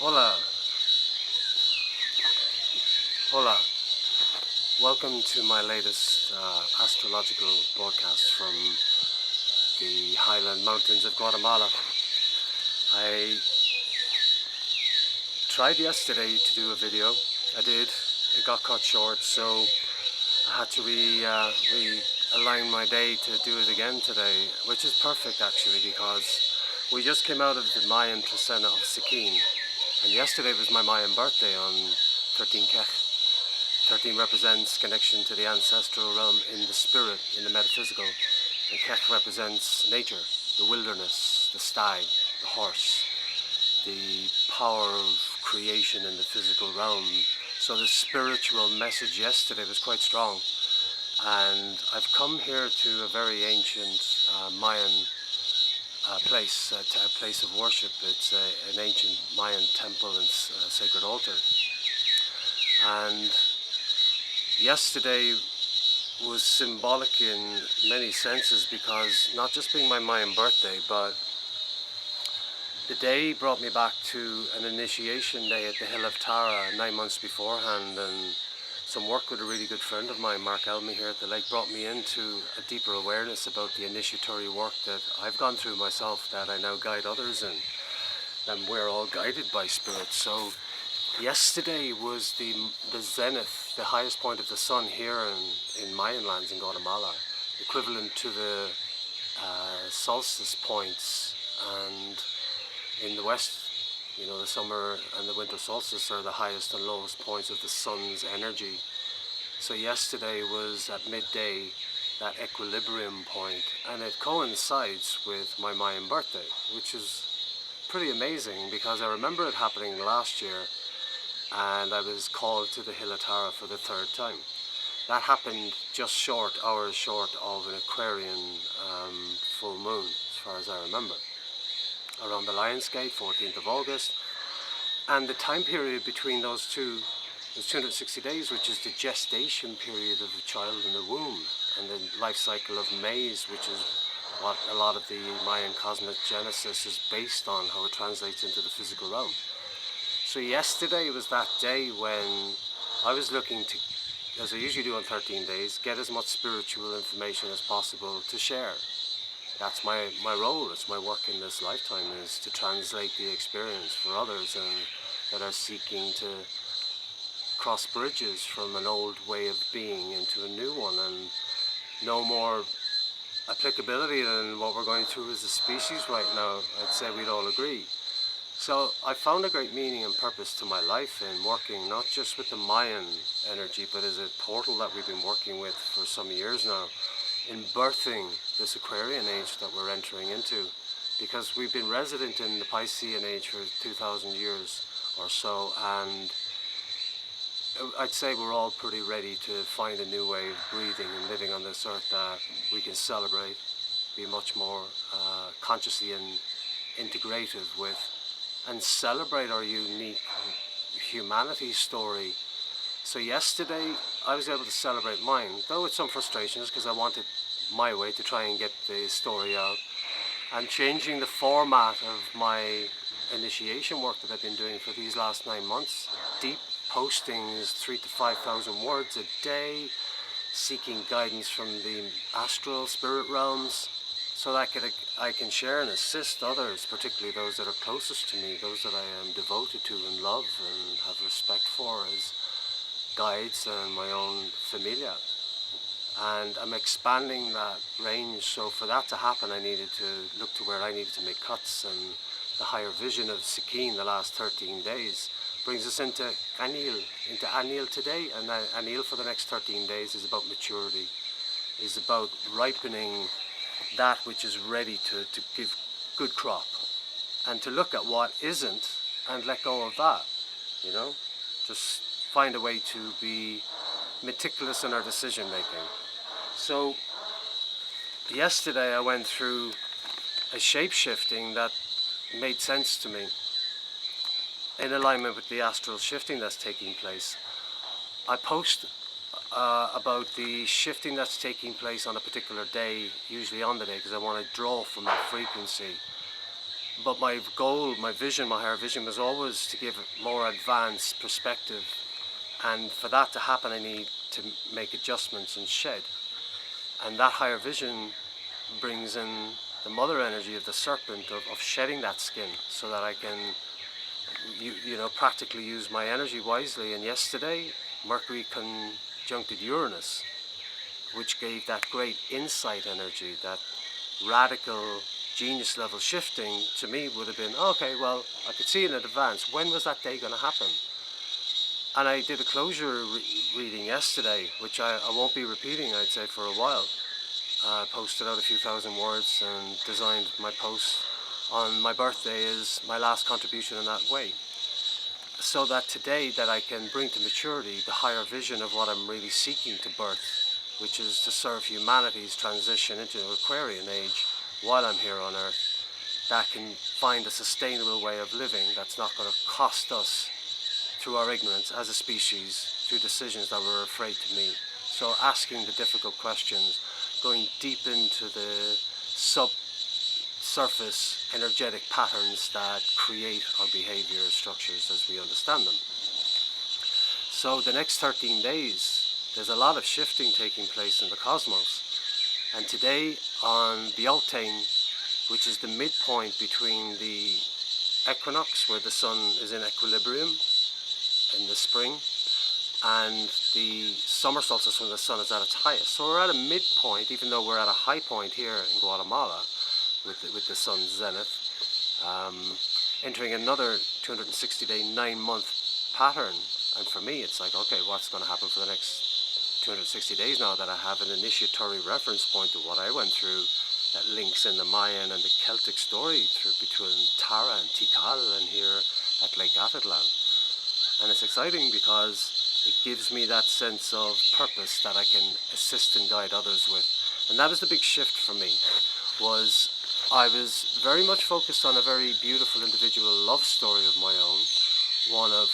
Hola, hola. Welcome to my latest astrological broadcast from the highland mountains of Guatemala. I tried yesterday to do a video. I did. It got cut short, so I had to realign my day to do it again today, which is perfect actually because we just came out of the Mayan Trecena of Sikkim, and yesterday was my Mayan birthday on 13 Kech. 13 represents connection to the ancestral realm in the spirit, in the metaphysical, and Kech represents nature, the wilderness, the stag, the horse, the power of creation in the physical realm. So the spiritual message yesterday was quite strong, and I've come here to a very ancient Mayan place, a place of worship. It's an ancient Mayan temple and sacred altar. And yesterday was symbolic in many senses because not just being my Mayan birthday, but the day brought me back to an initiation day at the Hill of Tara 9 months beforehand, and some work with a really good friend of mine, Mark Elmy here at the lake, brought me into a deeper awareness about the initiatory work that I've gone through myself, that I now guide others in, and we're all guided by spirit. So yesterday was the zenith, the highest point of the sun here in Mayan lands in Guatemala, equivalent to the solstice points. And in the west, you know, the summer and the winter solstice are the highest and lowest points of the sun's energy. So yesterday was at midday, that equilibrium point, and it coincides with my Mayan birthday, which is pretty amazing because I remember it happening last year, and I was called to the Hill of Tara for the third time. That happened just hours short of an Aquarian full moon, as far as I remember, around the Lion's Gate, 14th of August. And the time period between those two was 260 days, which is the gestation period of a child in the womb, and the life cycle of maize, which is what a lot of the Mayan cosmic genesis is based on, how it translates into the physical realm. So yesterday was that day when I was looking to, as I usually do on 13 days, get as much spiritual information as possible to share. That's my role, it's my work in this lifetime, is to translate the experience for others and that are seeking to cross bridges from an old way of being into a new one, and no more applicability than what we're going through as a species right now. I'd say we'd all agree. So I found a great meaning and purpose to my life in working not just with the Mayan energy, but as a portal that we've been working with for some years now, in birthing this Aquarian age that we're entering into, because we've been resident in the Piscean age for 2,000 years or so, and I'd say we're all pretty ready to find a new way of breathing and living on this earth that we can celebrate, be much more consciously and integrative with, and celebrate our unique humanity story. So yesterday I was able to celebrate mine, though with some frustrations because I wanted my way to try and get the story out, and changing the format of my initiation work that I've been doing for these last 9 months. Deep postings, 3,000 to 5,000 words a day, seeking guidance from the astral spirit realms, so that I can share and assist others, particularly those that are closest to me, those that I am devoted to and love and have respect for as guides and my own familia. And I'm expanding that range, so for that to happen I needed to look to where I needed to make cuts, and the higher vision of Sikkim the last 13 days brings us into Aneel today, and Aneel for the next 13 days is about maturity, is about ripening that which is ready to give good crop, and to look at what isn't and let go of that, you know, just find a way to be meticulous in our decision making. So yesterday I went through a shape-shifting that made sense to me in alignment with the astral shifting that's taking place. I post about the shifting that's taking place on a particular day, usually on the day, because I want to draw from that frequency. But my goal, my vision, my higher vision was always to give a more advanced perspective. And for that to happen, I need to make adjustments and shed. And that higher vision brings in the mother energy of the serpent, of shedding that skin, so that I can, practically use my energy wisely. And yesterday, Mercury conjuncted Uranus, which gave that great insight energy, that radical genius level shifting. To me would have been, okay, well, I could see in advance, when was that day going to happen? And I did a closure reading yesterday, which I won't be repeating, I'd say, for a while. I posted out a few thousand words and designed my post on my birthday as my last contribution in that way. So that today that I can bring to maturity the higher vision of what I'm really seeking to birth, which is to serve humanity's transition into an Aquarian age while I'm here on Earth, that can find a sustainable way of living that's not going to cost us through our ignorance as a species, through decisions that we're afraid to make. So asking the difficult questions, going deep into the subsurface energetic patterns that create our behavior structures as we understand them. So the next 13 days, there's a lot of shifting taking place in the cosmos. And today on Beltane, which is the midpoint between the equinox, where the sun is in equilibrium in the spring, and the summer solstice when the sun is at its highest. So we're at a midpoint, even though we're at a high point here in Guatemala with the sun's zenith, entering another 260-day, 9-month pattern. And for me, it's like, okay, what's going to happen for the next 260 days now that I have an initiatory reference point to what I went through that links in the Mayan and the Celtic story between Tara and Tikal and here at Lake Atitlan. And it's exciting because it gives me that sense of purpose that I can assist and guide others with. And that is the big shift for me, was I was very much focused on a very beautiful individual love story of my own, one of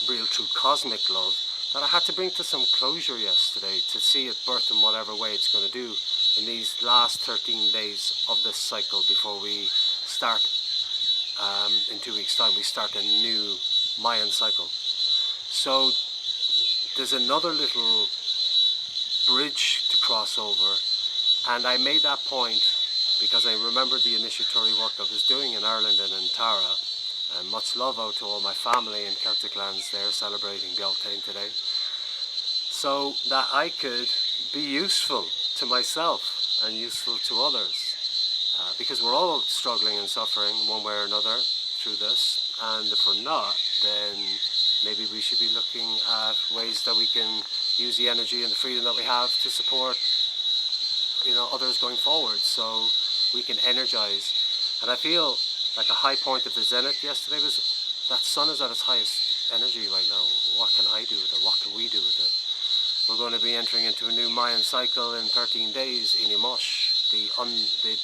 real true cosmic love, that I had to bring to some closure yesterday to see it birth in whatever way it's going to do in these last 13 days of this cycle before we start, in 2 weeks' time, we start a new Mayan cycle. So there's another little bridge to cross over, and I made that point because I remembered the initiatory work I was doing in Ireland and in Tara, and much love out to all my family in Celtic lands there celebrating Beltane today, so that I could be useful to myself and useful to others, because we're all struggling and suffering one way or another through this, and if we're not, then maybe we should be looking at ways that we can use the energy and the freedom that we have to support, others going forward, so we can energize. And I feel like a high point of the zenith yesterday was that sun is at its highest energy right now. What can I do with it? What can we do with it? We're going to be entering into a new Mayan cycle in 13 days in Imosh, the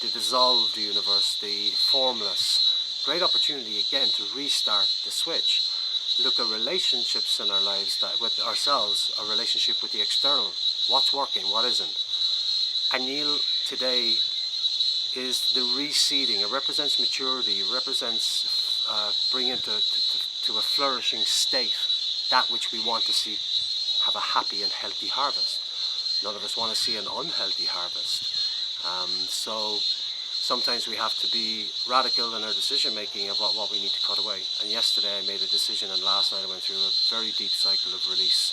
dissolved universe, the formless. Great opportunity again to restart the switch. Look at relationships in our lives, that with ourselves, a relationship with the external. What's working, what isn't? Aneel today is the reseeding. It represents maturity. It represents bringing to a flourishing state that which we want to see have a happy and healthy harvest. None of us want to see an unhealthy harvest. So sometimes we have to be radical in our decision making about what we need to cut away. And yesterday I made a decision, and last night I went through a very deep cycle of release.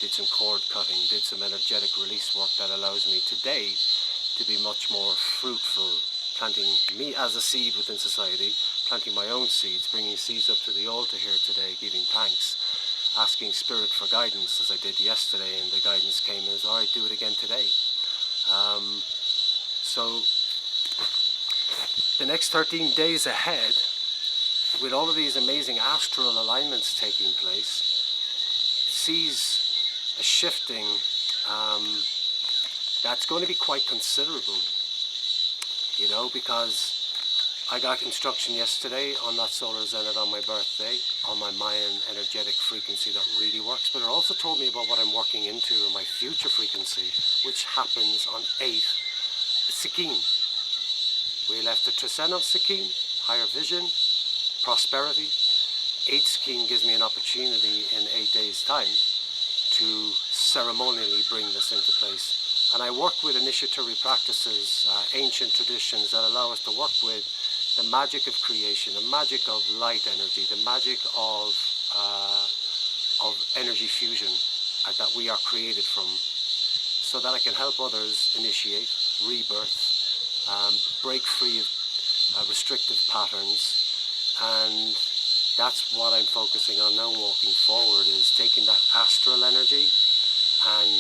Did some cord cutting, did some energetic release work that allows me today to be much more fruitful, planting me as a seed within society, planting my own seeds, bringing seeds up to the altar here today, giving thanks, asking Spirit for guidance as I did yesterday, and the guidance came as, all right, do it again today. So the next 13 days ahead, with all of these amazing astral alignments taking place, sees a shifting that's going to be quite considerable, because I got instruction yesterday on that solar zenith on my birthday, on my Mayan energetic frequency that really works, but it also told me about what I'm working into in my future frequency, which happens on 8 Sikkim. We left the Trecena of Sikkim, higher vision, prosperity. 8th scheme gives me an opportunity in 8 days' time to ceremonially bring this into place. And I work with initiatory practices, ancient traditions that allow us to work with the magic of creation, the magic of light energy, the magic of energy fusion that we are created from, so that I can help others initiate, rebirth, break free of restrictive patterns. And that's what I'm focusing on now walking forward, is taking that astral energy and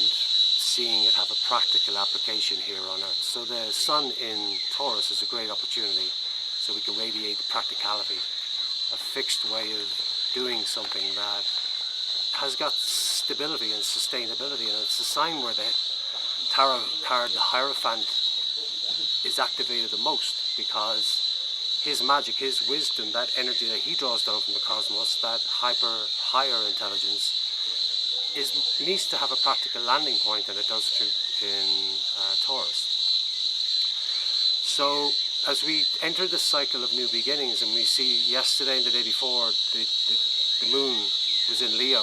seeing it have a practical application here on Earth. So the sun in Taurus is a great opportunity, so we can radiate practicality, a fixed way of doing something that has got stability and sustainability. And it's a sign where the tarot card, the Hierophant, is activated the most, because his magic, his wisdom, that energy that he draws down from the cosmos, that higher intelligence, needs to have a practical landing point, and it does through in Taurus. So as we enter the cycle of new beginnings, and we see yesterday and the day before, the moon was in Leo,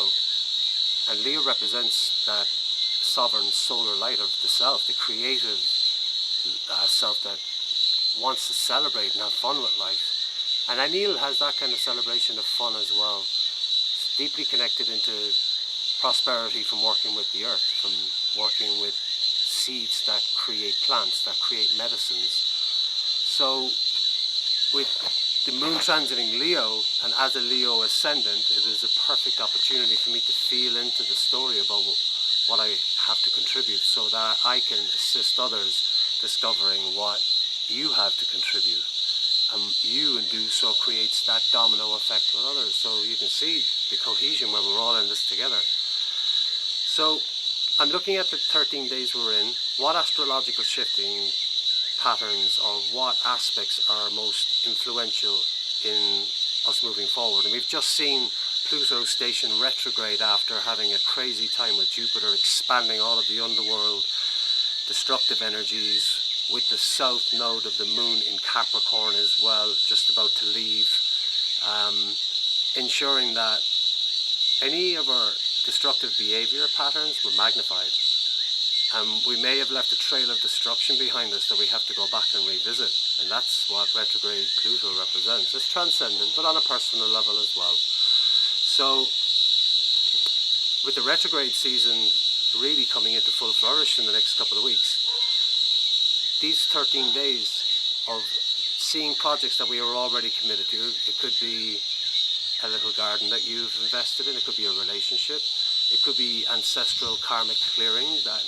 and Leo represents that sovereign solar light of the self, the creative self that wants to celebrate and have fun with life. And Aneel has that kind of celebration of fun as well. It's deeply connected into prosperity from working with the earth, from working with seeds that create plants, that create medicines. So with the moon transiting Leo, and as a Leo ascendant, it is a perfect opportunity for me to feel into the story about what I have to contribute, so that I can assist others discovering what you have to contribute. You, and do so, creates that domino effect with others. So you can see the cohesion where we're all in this together. So I'm looking at the 13 days we're in, what astrological shifting patterns or what aspects are most influential in us moving forward. And we've just seen Pluto station retrograde after having a crazy time with Jupiter expanding all of the underworld, destructive energies, with the south node of the moon in Capricorn as well, just about to leave, ensuring that any of our destructive behavior patterns were magnified. We may have left a trail of destruction behind us that we have to go back and revisit, and that's what retrograde Pluto represents. It's transcendent, but on a personal level as well. So with the retrograde season really coming into full flourish in the next couple of weeks, these 13 days of seeing projects that we are already committed to, it could be a little garden that you've invested in, it could be a relationship, it could be ancestral karmic clearing that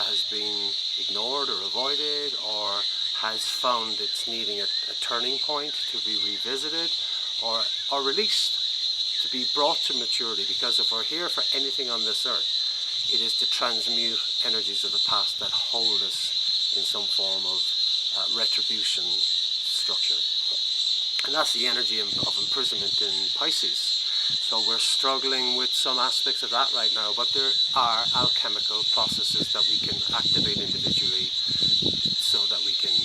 has been ignored or avoided, or has found it's needing a turning point to be revisited or released, to be brought to maturity. Because if we're here for anything on this earth, it is to transmute energies of the past that hold us in some form of retribution structure. And that's the energy of imprisonment in Pisces. So we're struggling with some aspects of that right now, but there are alchemical processes that we can activate individually so that we can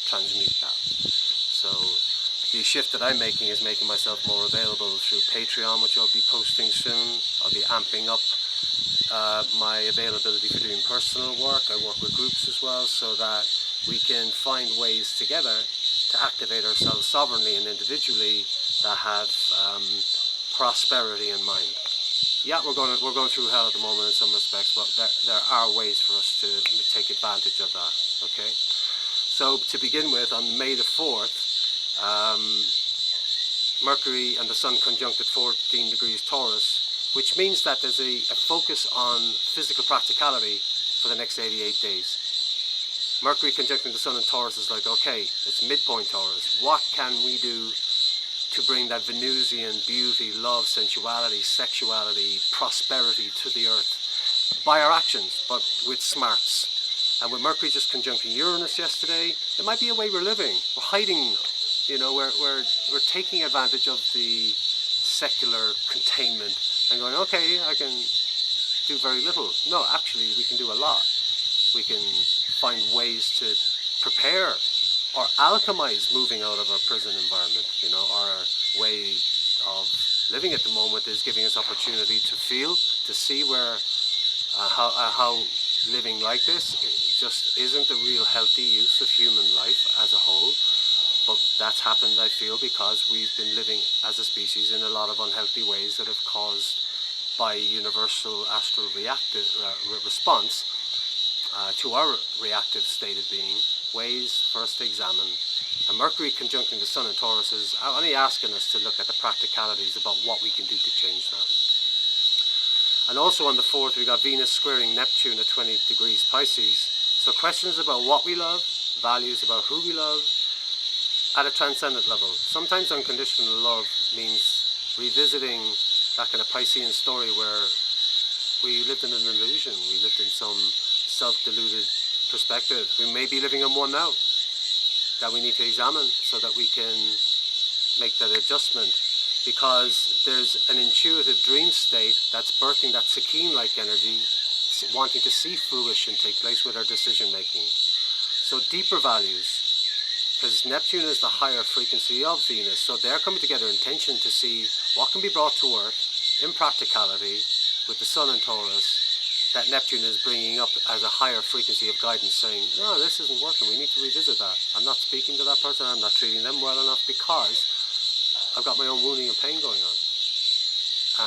transmute that. So the shift that I'm making is making myself more available through Patreon, which I'll be posting soon. I'll be amping up my availability for doing personal work. I work with groups as well, so that we can find ways together to activate ourselves sovereignly and individually that have prosperity in mind. Yeah, we're going through hell at the moment in some respects, but there are ways for us to take advantage of that. Okay, so to begin with, on May the 4th, Mercury and the Sun conjunct at 14 degrees Taurus, which means that there's a focus on physical practicality for the next 88 days. Mercury conjuncting the Sun in Taurus is like, okay, it's midpoint Taurus. What can we do to bring that Venusian beauty, love, sensuality, sexuality, prosperity to the earth? By our actions, but with smarts. And with Mercury just conjuncting Uranus yesterday, it might be a way we're living. We're hiding, you know, we're taking advantage of the secular containment and going, okay, I can do very little. No, actually, we can do a lot. We can find ways to prepare or alchemize moving out of our prison environment. You know, our way of living at the moment is giving us opportunity to feel, to see where how living like this just isn't a real healthy use of human life as a whole. But that's happened, I feel, because we've been living as a species in a lot of unhealthy ways that have caused, by universal astral response to our reactive state of being, ways for us to examine. And Mercury conjuncting the Sun in Taurus is only asking us to look at the practicalities about what we can do to change that. And also on the 4th, we got Venus squaring Neptune at 20 degrees Pisces. So questions about what we love, values about who we love, at a transcendent level. Sometimes unconditional love means revisiting that kind of Piscean story where we lived in an illusion, we lived in some self-deluded perspective. We may be living in one now that we need to examine so that we can make that adjustment, because there's an intuitive dream state that's birthing that Sakine-like energy, wanting to see fruition take place with our decision making. So deeper values, because Neptune is the higher frequency of Venus, so they're coming together in tension to see what can be brought to work in practicality with the Sun in Taurus, that Neptune is bringing up as a higher frequency of guidance, saying, no, this isn't working, we need to revisit that. I'm not speaking to that person, I'm not treating them well enough because I've got my own wounding and pain going on.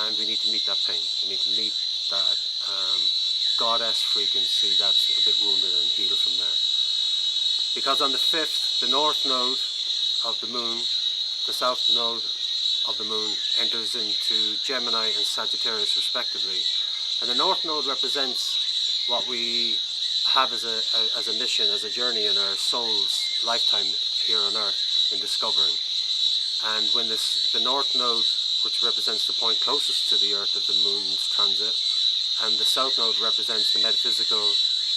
And we need to meet that pain. We need to meet that goddess frequency that's a bit wounded and heal from there. Because on the 5th, the north node of the moon, the south node of the moon enters into Gemini and Sagittarius respectively. And the north node represents what we have as a mission, as a journey in our soul's lifetime here on earth in discovering. And when the north node, which represents the point closest to the earth of the moon's transit, and the south node represents the metaphysical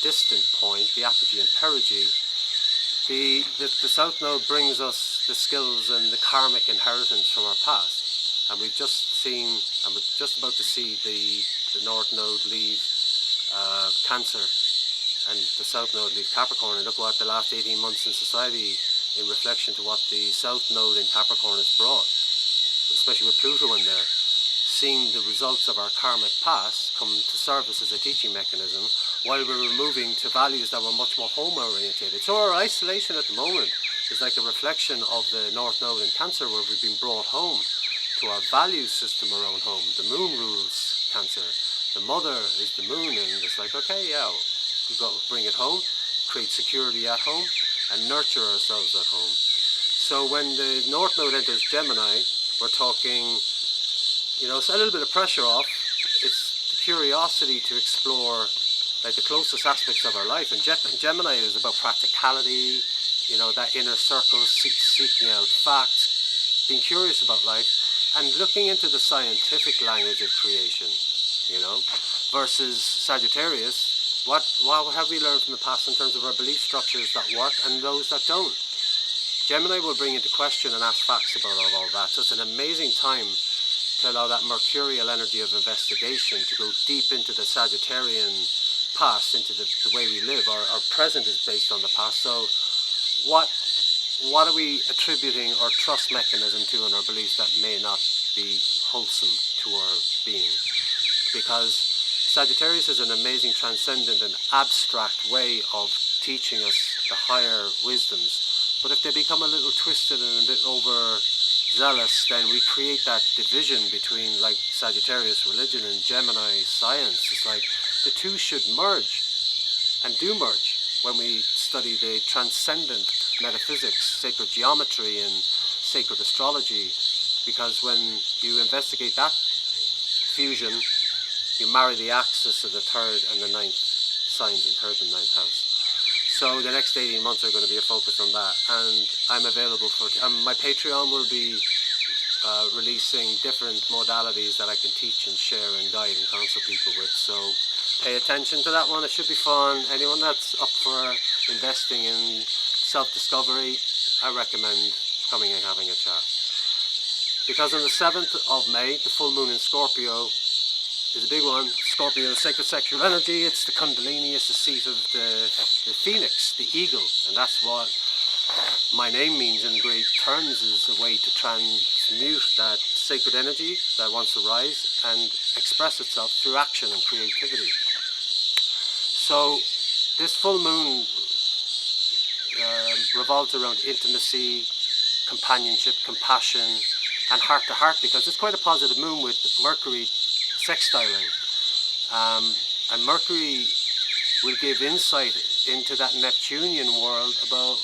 distant point, the apogee and perigee, the south node brings us the skills and the karmic inheritance from our past. And we've just seen, and we're just about to see the north node leave Cancer and the south node leave Capricorn, and look what the last 18 months in society in reflection to what the south node in Capricorn has brought, especially with Pluto in there, seeing the results of our karmic past come to service as a teaching mechanism while we're removing to values that were much more home orientated. So our isolation at the moment is like a reflection of the north node in Cancer, where we've been brought home to our value system around home. The moon rules Cancer, the mother is the moon, and it's like, okay, yeah, we've got to bring it home, create security at home, and nurture ourselves at home. So when the north node enters Gemini, we're talking, you know, it's a little bit of pressure off. It's the curiosity to explore like the closest aspects of our life. And Gemini is about practicality, you know, that inner circle, seeking out facts, being curious about life, and looking into the scientific language of creation, you know, versus Sagittarius. What have we learned from the past in terms of our belief structures that work and those that don't? Gemini will bring into question and ask facts about all that. So it's an amazing time to allow that mercurial energy of investigation to go deep into the Sagittarian past, into the way we live. Our present is based on the past. So what are we attributing our trust mechanism to in our beliefs that may not be wholesome to our being? Because Sagittarius is an amazing transcendent and abstract way of teaching us the higher wisdoms. But if they become a little twisted and a bit overzealous, then we create that division between like Sagittarius religion and Gemini science. It's like the two should merge, and do merge, when we study the transcendent metaphysics, sacred geometry and sacred astrology. Because when you investigate that fusion, you marry the axis of the 3rd and the 9th signs in 3rd and 9th house. So the next 18 months are going to be a focus on that, and I'm available for my Patreon will be releasing different modalities that I can teach and share and guide and counsel people with. So pay attention to that one. It should be fun. Anyone that's up for investing in self-discovery, I recommend coming and having a chat. Because on the 7th of May, the full moon in Scorpio is a big one. Scorpio is sacred sexual energy. It's the Kundalini, it's the seat of the phoenix, the eagle, and that's what my name means in great terms is a way to transmute that sacred energy that wants to rise and express itself through action and creativity. So this full moon revolves around intimacy, companionship, compassion, and heart to heart, because it's quite a positive moon with Mercury sextiling. And Mercury will give insight into that Neptunian world about,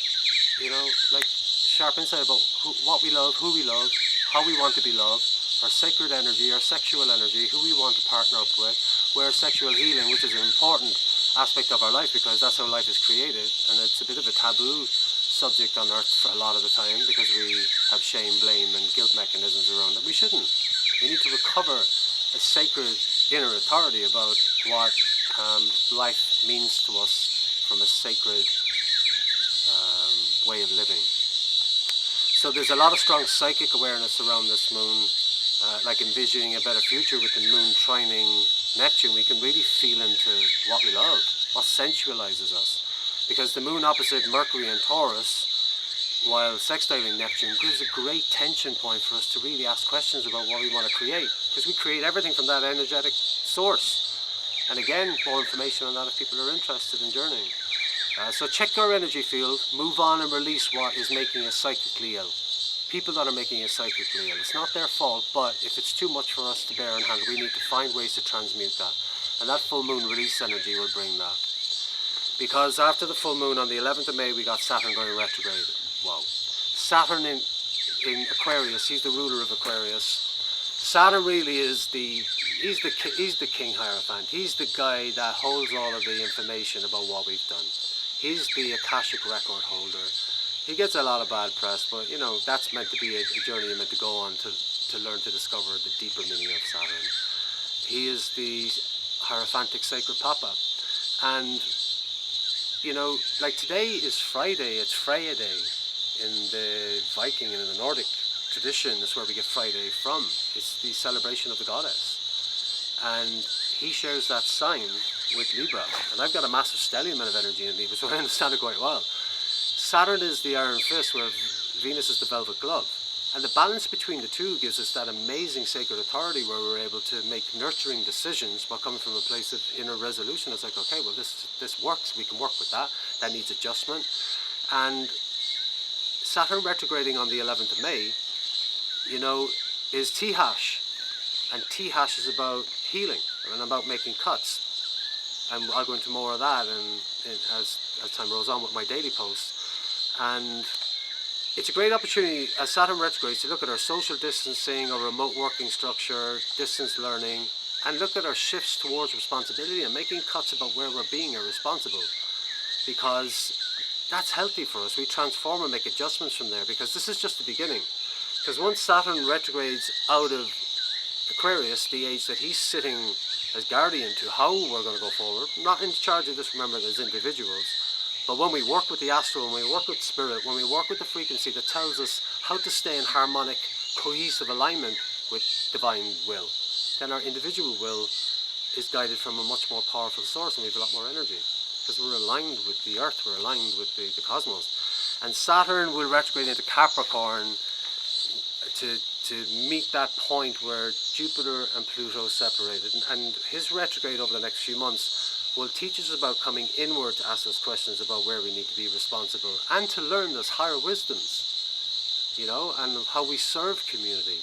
like sharp insight about what we love, who we love, how we want to be loved, our sacred energy, our sexual energy, who we want to partner up with, where sexual healing, which is an important aspect of our life because that's how life is created, and it's a bit of a taboo subject on earth for a lot of the time because we have shame, blame and guilt mechanisms around it. We shouldn't. We need to recover a sacred inner authority about what life means to us from a sacred way of living. So there's a lot of strong psychic awareness around this moon, like envisioning a better future with the moon trining Neptune. We can really feel into what we love, what sensualizes us. Because the moon opposite Mercury and Taurus, while sextiling Neptune, gives a great tension point for us to really ask questions about what we want to create. Because we create everything from that energetic source. And again, more information on that if people are interested in journeying. So check our energy field, move on and release what is making us psychically ill. People that are making us psychically ill. It's not their fault, but if it's too much for us to bear and handle, we need to find ways to transmute that. And that full moon release energy will bring that. Because after the full moon on the 11th of May, we got Saturn going retrograde. Wow. Saturn in Aquarius, he's the ruler of Aquarius. Saturn really is he's the king hierophant. He's the guy that holds all of the information about what we've done. He's the Akashic record holder. He gets a lot of bad press, but that's meant to be a journey you're meant to go on to learn to discover the deeper meaning of Saturn. He is the hierophantic sacred papa. And like today is Friday, it's Freya Day in the Viking and in the Nordic tradition. That's where we get Friday from. It's the celebration of the goddess. And he shares that sign with Libra. And I've got a massive stellium amount of energy in Libra, so I understand it quite well. Saturn is the iron fist, where Venus is the velvet glove. And the balance between the two gives us that amazing sacred authority where we're able to make nurturing decisions while coming from a place of inner resolution. It's like, okay, well this works, we can work with that. That needs adjustment. And Saturn retrograding on the 11th of May, is Tihash. And Tihash is about healing and about making cuts. And I'll go into more of that as time rolls on with my daily posts. And it's a great opportunity as Saturn retrogrades to look at our social distancing, our remote working structure, distance learning, and look at our shifts towards responsibility and making cuts about where we're being irresponsible. Because that's healthy for us. We transform and make adjustments from there, because this is just the beginning. Because once Saturn retrogrades out of Aquarius, the age that he's sitting as guardian to how we're going to go forward, not in charge of this, remember, as individuals, but when we work with the Astro, when we work with spirit, when we work with the frequency that tells us how to stay in harmonic, cohesive alignment with divine will, then our individual will is guided from a much more powerful source, and we have a lot more energy because we're aligned with the earth, we're aligned with the cosmos. And Saturn will retrograde into Capricorn to meet that point where Jupiter and Pluto separated, and his retrograde over the next few months will teach us about coming inward to ask us questions about where we need to be responsible and to learn those higher wisdoms, and how we serve community.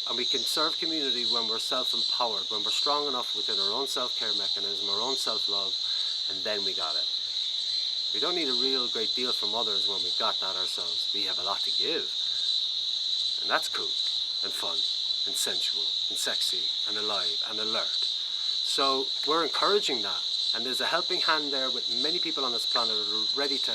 And we can serve community when we're self-empowered, when we're strong enough within our own self-care mechanism, our own self-love, and then we got it. We don't need a real great deal from others when we've got that ourselves. We have a lot to give. And that's cool and fun and sensual and sexy and alive and alert. So we're encouraging that, and there's a helping hand there with many people on this planet who are ready to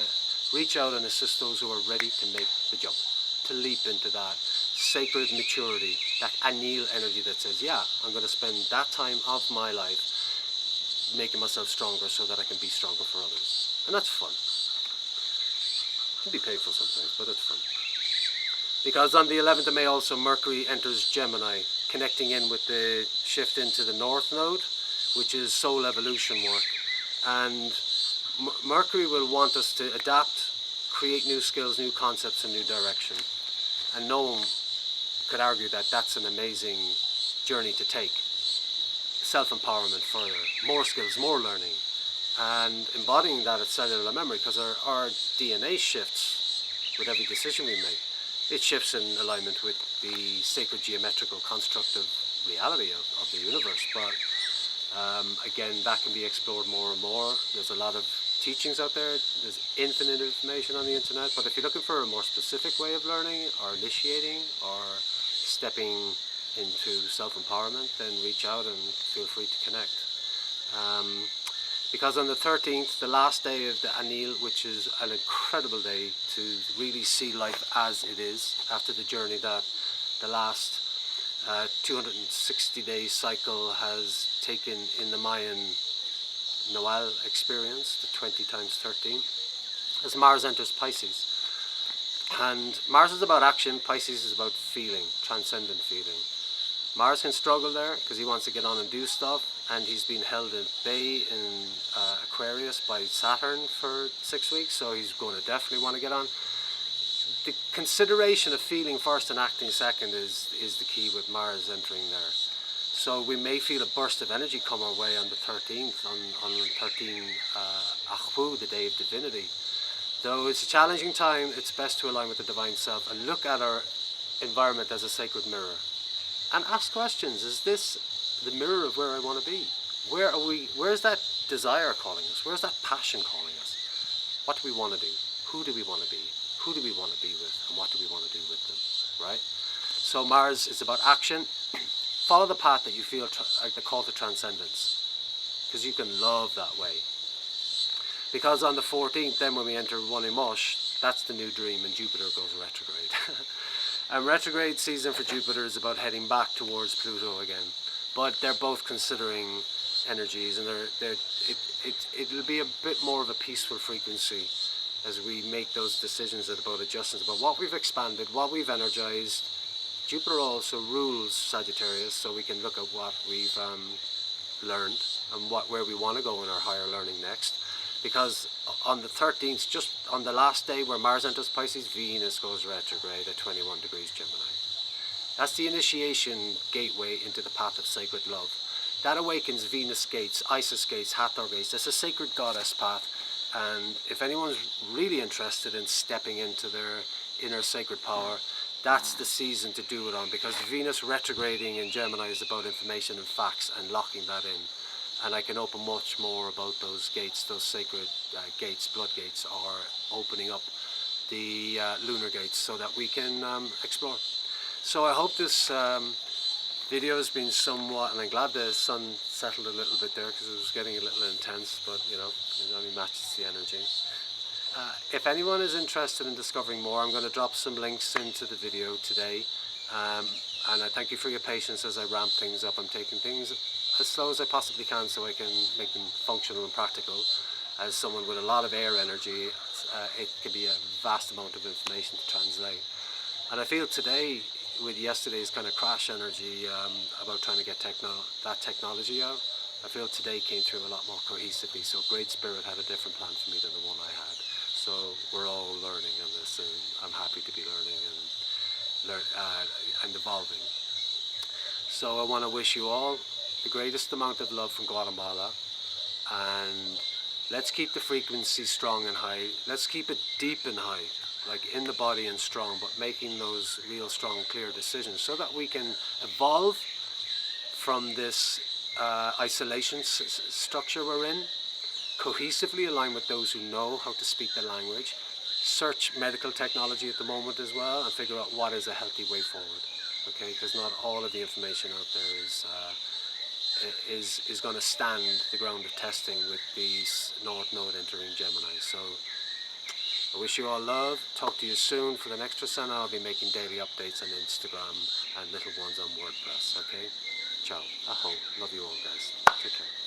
reach out and assist those who are ready to make the jump, to leap into that sacred maturity, that Aneel energy that says, yeah, I'm going to spend that time of my life making myself stronger so that I can be stronger for others. And that's fun. It can be painful sometimes, but it's fun. Because on the 11th of May also Mercury enters Gemini, connecting in with the shift into the North Node, which is soul evolution work. And Mercury will want us to adapt, create new skills, new concepts, and new direction. And no one could argue that that's an amazing journey to take. Self-empowerment further, more skills, more learning, and embodying that at cellular memory, because our DNA shifts with every decision we make. It shifts in alignment with the sacred geometrical construct of reality of the universe. But again, that can be explored more and more. There's a lot of teachings out there. There's infinite information on the internet. But if you're looking for a more specific way of learning or initiating or stepping into self-empowerment, then reach out and feel free to connect. Because on the 13th, the last day of the Aneel, which is an incredible day to really see life as it is after the journey that the last 260-day cycle has taken in the Mayan Noel experience, the 20 times 13, as Mars enters Pisces. And Mars is about action, Pisces is about feeling, transcendent feeling. Mars can struggle there because he wants to get on and do stuff, and he's been held at bay in Aquarius by Saturn for 6 weeks, so he's going to definitely want to get on. The consideration of feeling first and acting second is the key with Mars entering there. So we may feel a burst of energy come our way on the 13th, on 13 Ahwu, the day of divinity. Though it's a challenging time, it's best to align with the divine self and look at our environment as a sacred mirror. And ask questions. Is this the mirror of where I want to be? Where are we? Where's that desire calling us? Where's that passion calling us? What do we want to do? Who do we want to be? Who do we want to be with? And what do we want to do with them? Right? So Mars is about action. Follow the path that you feel like the call to transcendence. Because you can love that way. Because on the 14th, then when we enter Wanimush, that's the new dream and Jupiter goes retrograde. And retrograde season for Jupiter is about heading back towards Pluto again. But they're both considering energies, and it'll be a bit more of a peaceful frequency as we make those decisions about adjustments, about what we've expanded, what we've energized. Jupiter also rules Sagittarius, so we can look at what we've learned and where we want to go in our higher learning next. Because on the 13th, just on the last day where Mars enters Pisces, Venus goes retrograde at 21 degrees Gemini. That's the initiation gateway into the path of sacred love. That awakens Venus gates, Isis gates, Hathor gates. That's a sacred goddess path. And if anyone's really interested in stepping into their inner sacred power, that's the season to do it on, because Venus retrograding in Gemini is about information and facts and locking that in. And I can open much more about those gates, those sacred gates, blood gates, or opening up the lunar gates so that we can explore. So I hope this video has been somewhat, and I'm glad the sun settled a little bit there because it was getting a little intense, but you know, it only matches the energy. If anyone is interested in discovering more, I'm going to drop some links into the video today. And I thank you for your patience as I ramp things up. I'm taking things as slow as I possibly can so I can make them functional and practical. As someone with a lot of air energy, it can be a vast amount of information to translate. And I feel today, with yesterday's kind of crash energy about trying to get that technology out, I feel today came through a lot more cohesively. So Great Spirit had a different plan for me than the one I had. So we're all learning on this, and I'm happy to be learning and evolving. So I want to wish you all the greatest amount of love from Guatemala, and let's keep the frequency strong and high. Let's keep it deep and high, like in the body and strong, but making those real strong, clear decisions so that we can evolve from this isolation structure we're in, cohesively align with those who know how to speak the language, search medical technology at the moment as well, and figure out what is a healthy way forward. Okay, because not all of the information out there is going to stand the ground of testing with the North Node entering Gemini. So I wish you all love. Talk to you soon. For the next Trecena, I'll be making daily updates on Instagram and little ones on WordPress. Okay, ciao. Aho. Love you all, guys. Take care.